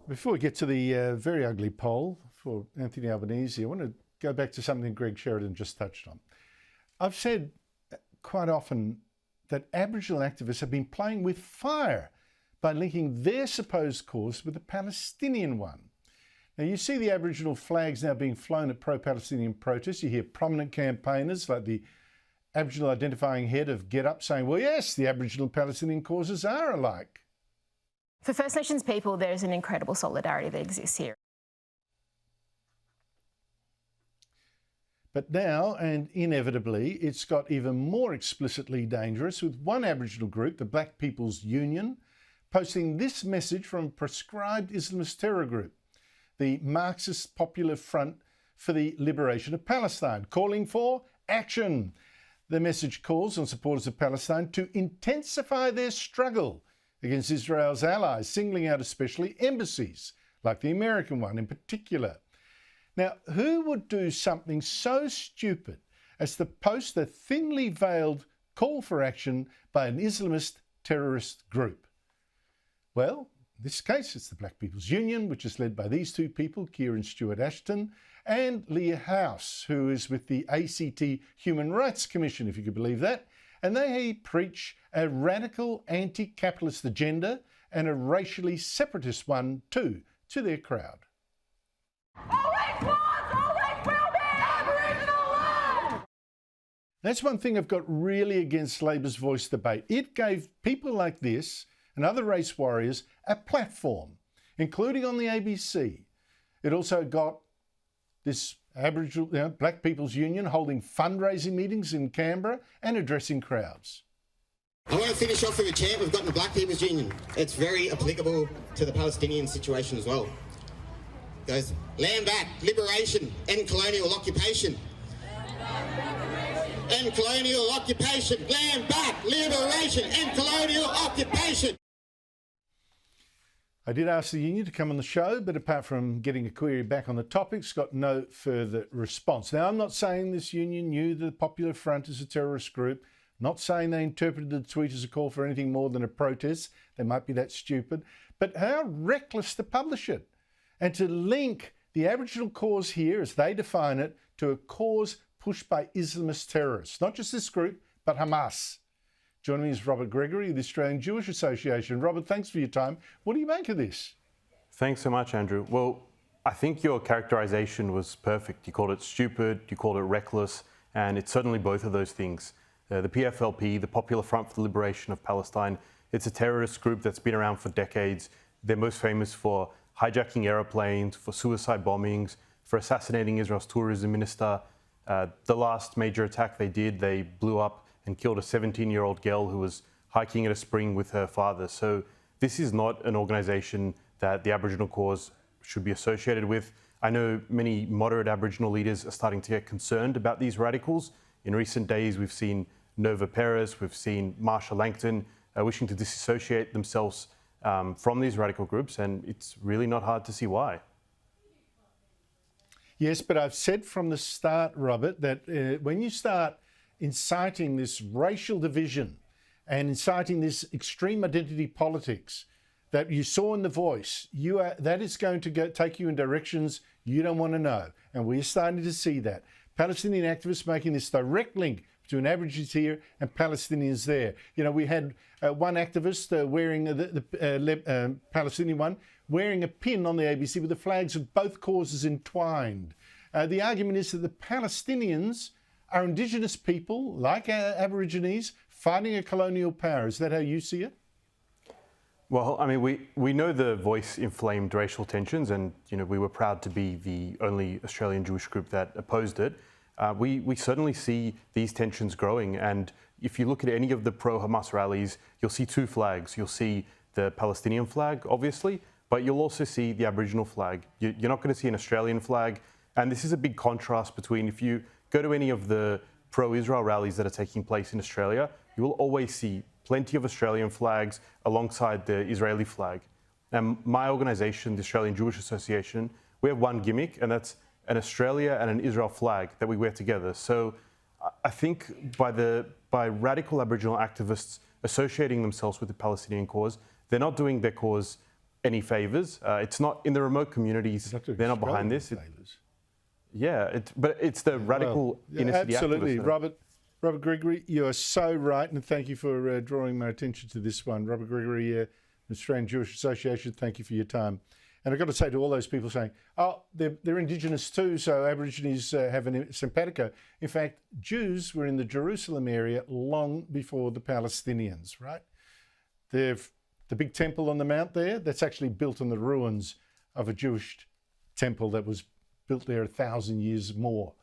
Before we get to the very ugly poll for Anthony Albanese, I want to go back to something Greg Sheridan just touched on. I've said quite often that Aboriginal activists have been playing with fire by linking their supposed cause with the Palestinian one. Now, you see the Aboriginal flags now being flown at pro-Palestinian protests. You hear prominent campaigners like the Aboriginal identifying head of Get Up saying, well, yes, the Aboriginal Palestinian causes are alike. For First Nations people, there is an incredible solidarity that exists here. But now, and inevitably, it's got even more explicitly dangerous, with one Aboriginal group, the Black People's Union, posting this message from a proscribed Islamist terror group, the Marxist Popular Front for the Liberation of Palestine, calling for action. The message calls on supporters of Palestine to intensify their struggle against Israel's allies, singling out especially embassies, like the American one in particular. Now, who would do something so stupid as to post a thinly veiled call for action by an Islamist terrorist group? Well, in this case, it's the Black People's Union, which is led by these two people, Kieran Stewart Ashton and Leah House, who is with the ACT Human Rights Commission, if you could believe that. And they preach a radical anti-capitalist agenda and a racially separatist one too, to their crowd. That's one thing I've got really against Labor's Voice debate. It gave people like this and other race warriors a platform, including on the ABC. It also got this Aboriginal, Black People's Union holding fundraising meetings in Canberra and addressing crowds. I want to finish off with a chant we've got in the Black People's Union. It's very applicable to the Palestinian situation as well. It goes, land back, liberation, end colonial occupation. End colonial occupation, land back, liberation, end colonial occupation. I did ask the union to come on the show, but apart from getting a query back on the topics, got no further response. Now, I'm not saying this union knew the Popular Front is a terrorist group, not saying they interpreted the tweet as a call for anything more than a protest. They might be that stupid, but how reckless to publish it and to link the Aboriginal cause here, as they define it, to a cause pushed by Islamist terrorists, not just this group, but Hamas. Joining me is Robert Gregory of the Australian Jewish Association. Robert, thanks for your time. What do you make of this? Thanks so much, Andrew. Well, I think your characterisation was perfect. You called it stupid, you called it reckless, and it's certainly both of those things. The PFLP, the Popular Front for the Liberation of Palestine, it's a terrorist group that's been around for decades. They're most famous for hijacking aeroplanes, for suicide bombings, for assassinating Israel's tourism minister. The last major attack they did, they blew up and killed a 17-year-old girl who was hiking at a spring with her father. So this is not an organisation that the Aboriginal cause should be associated with. I know many moderate Aboriginal leaders are starting to get concerned about these radicals. In recent days, we've seen Nova Perez, we've seen Marsha Langton wishing to disassociate themselves from these radical groups, and it's really not hard to see why. Yes, but I've said from the start, Robert, that when you start inciting this racial division and inciting this extreme identity politics that you saw in The Voice, that is going to take you in directions you don't want to know. And we're starting to see that. Palestinian activists making this direct link between Aborigines here and Palestinians there. You know, we had one activist wearing the Palestinian one, wearing a pin on the ABC with the flags of both causes entwined. The argument is that the Palestinians are Indigenous people, like Aborigines, fighting a colonial power. Is that how you see it? Well, I mean, we know The Voice inflamed racial tensions, and we were proud to be the only Australian Jewish group that opposed it. We certainly see these tensions growing, and if you look at any of the pro-Hamas rallies, you'll see two flags. You'll see the Palestinian flag, obviously, but you'll also see the Aboriginal flag. You're not going to see an Australian flag, and this is a big contrast between, if you go to any of the pro-Israel rallies that are taking place in Australia, you will always see plenty of Australian flags alongside the Israeli flag. And my organisation, the Australian Jewish Association, we have one gimmick, and that's an Australia and an Israel flag that we wear together. So I think by radical Aboriginal activists associating themselves with the Palestinian cause, they're not doing their cause any favours. It's not in the remote communities. They're not behind this. But it's the radical inner city absolutely, activists. Robert Gregory, you are so right, and thank you for drawing my attention to this one. Robert Gregory, Australian Jewish Association, thank you for your time. And I've got to say to all those people saying, oh, they're Indigenous too, so Aborigines have a simpatico. In fact, Jews were in the Jerusalem area long before the Palestinians, right? The big temple on the mount there, that's actually built on the ruins of a Jewish temple that was built there 1,000 years more.